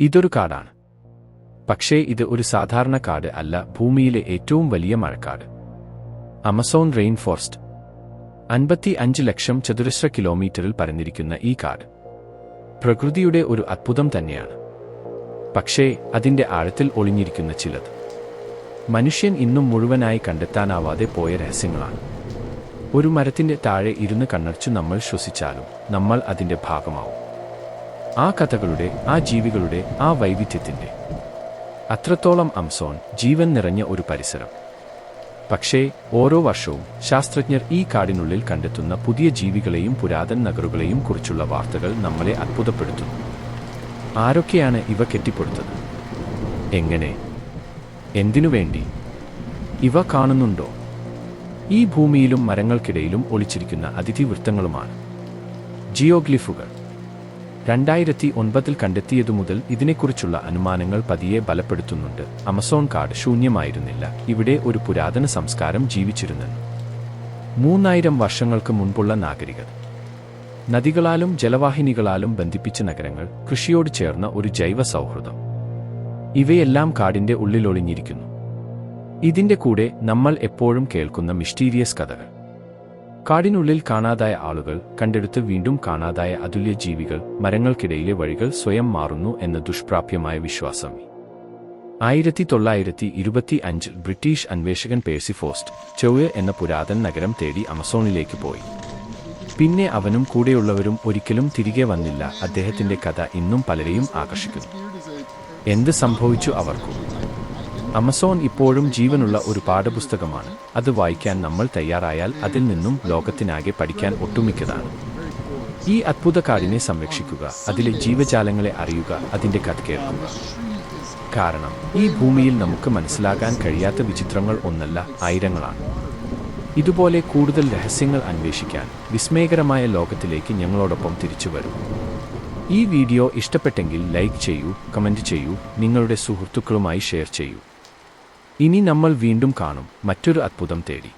ഇതൊരു കാടാണ്. പക്ഷേ ഇത് ഒരു സാധാരണ കാട് അല്ല, ഭൂമിയിലെ ഏറ്റവും വലിയ മഴക്കാട്. Amazon rain forest. 55 ലക്ഷം ചതുരശ്ര കിലോമീറ്ററിൽ പരന്നിരിക്കുന്ന ഈ കാട് പ്രകൃതിയുടെ ഒരു അത്ഭുതം തന്നെയാണ്. പക്ഷേ അതിന്റെ ആഴത്തിൽ ഒളിഞ്ഞിരിക്കുന്ന ചിലത് മനുഷ്യൻ ഇന്നും മുഴുവനായി കണ്ടെത്താനാവാതെ പോയ രഹസ്യങ്ങളാണ്. ഒരു മരത്തിന്റെ താഴെ ഇരുന്ന് കണ്ണടച്ചു നമ്മൾ ശ്വസിച്ചാലും നമ്മൾ അതിന്റെ ഭാഗമാവും. ആ കഥകളുടെ, ആ ജീവികളുടെ, ആ വൈവിധ്യത്തിന്റെ. അത്രത്തോളം ആമസോൺ ജീവൻ നിറഞ്ഞ ഒരു പരിസരം. പക്ഷേ ഓരോ വർഷവും ശാസ്ത്രജ്ഞർ ഈ കാടിനുള്ളിൽ കണ്ടെത്തുന്ന പുതിയ ജീവികളെയും പുരാതന നഗരങ്ങളെയും കുറിച്ചുള്ള വാർത്തകൾ നമ്മളെ അത്ഭുതപ്പെടുത്തുന്നു. ആരൊക്കെയാണ് ഇവ കെട്ടിപ്പടുത്തത്? എങ്ങനെ? എന്തിനുവേണ്ടി? ഇവ കാണുന്നുണ്ടോ? ഈ ഭൂമിയിലും മരങ്ങൾക്കിടയിലും ഒളിച്ചിരിക്കുന്ന അതിഥിവൃത്തങ്ങളുമാണ് ജിയോഗ്ലിഫുകൾ. 2009 കണ്ടെത്തിയതുമുതൽ ഇതിനെക്കുറിച്ചുള്ള അനുമാനങ്ങൾ പതിയെ ബലപ്പെടുത്തുന്നുണ്ട്. ആമസോൺ കാട് ശൂന്യമായിരുന്നില്ല, ഇവിടെ ഒരു പുരാതന സംസ്കാരം ജീവിച്ചിരുന്നെന്ന്. 3000 വർഷങ്ങൾക്ക് മുൻപുള്ള നാഗരികത. നദികളാലും ജലവാഹിനികളാലും ബന്ധിപ്പിച്ച നഗരങ്ങൾ, കൃഷിയോട് ചേർന്ന ഒരു ജൈവ സൗഹൃദം. ഇവയെല്ലാം കാടിന്റെ ഉള്ളിലൊളിഞ്ഞിരിക്കുന്നു. ഇതിന്റെ കൂടെ നമ്മൾ എപ്പോഴും കേൾക്കുന്ന മിസ്റ്റീരിയസ് കഥകൾ. കാടിനുള്ളിൽ കാണാതായ ആളുകൾ, കണ്ടെടുത്ത് വീണ്ടും കാണാതായ അതുല്യ ജീവികൾ, മരങ്ങൾക്കിടയിലെ വഴികൾ സ്വയം മാറുന്നു എന്ന ദുഷ്പ്രാപ്യമായ വിശ്വാസം. 1925 ബ്രിട്ടീഷ് അന്വേഷകൻ പേഴ്സി ഫോസ്റ്റ് ചൊവ്വ എന്ന പുരാതന നഗരം തേടി ആമസോണിലേക്ക് പോയി. പിന്നെ അവനും കൂടെയുള്ളവരും ഒരിക്കലും തിരികെ വന്നില്ല. അദ്ദേഹത്തിന്റെ കഥ ഇന്നും പലരെയും ആകർഷിക്കുന്നു. എന്ത് സംഭവിച്ചു അവർക്കും? ആമസോൺ ഇപ്പോഴും ജീവനുള്ള ഒരു പാഠപുസ്തകമാണ്. അത് വായിക്കാൻ നമ്മൾ തയ്യാറായാൽ അതിൽ നിന്നും ലോകത്തിനാകെ പഠിക്കാൻ ഒട്ടുമിക്കതാണ്. ഈ അത്ഭുത കാടിനെ സംരക്ഷിക്കുക, അതിലെ ജീവജാലങ്ങളെ അറിയുക, അതിന്റെ കഥ കേൾക്കുക. കാരണം ഈ ഭൂമിയിൽ നമുക്ക് മനസ്സിലാകാൻ കഴിയാത്ത വിചിത്രങ്ങൾ ഒന്നല്ല, ആയിരങ്ങളാണ്. ഇതുപോലെ കൂടുതൽ രഹസ്യങ്ങൾ അന്വേഷിക്കാൻ വിസ്മയകരമായ ലോകത്തിലേക്ക് ഞങ്ങളോടൊപ്പം തിരിച്ചു വരും. ഈ വീഡിയോ ഇഷ്ടപ്പെട്ടെങ്കിൽ ലൈക്ക് ചെയ്യൂ, കമന്റ് ചെയ്യൂ, നിങ്ങളുടെ സുഹൃത്തുക്കളുമായി ഷെയർ ചെയ്യൂ. ഇനി നമ്മൾ വീണ്ടും കാണും, മറ്റൊരു അത്ഭുതം തേടി.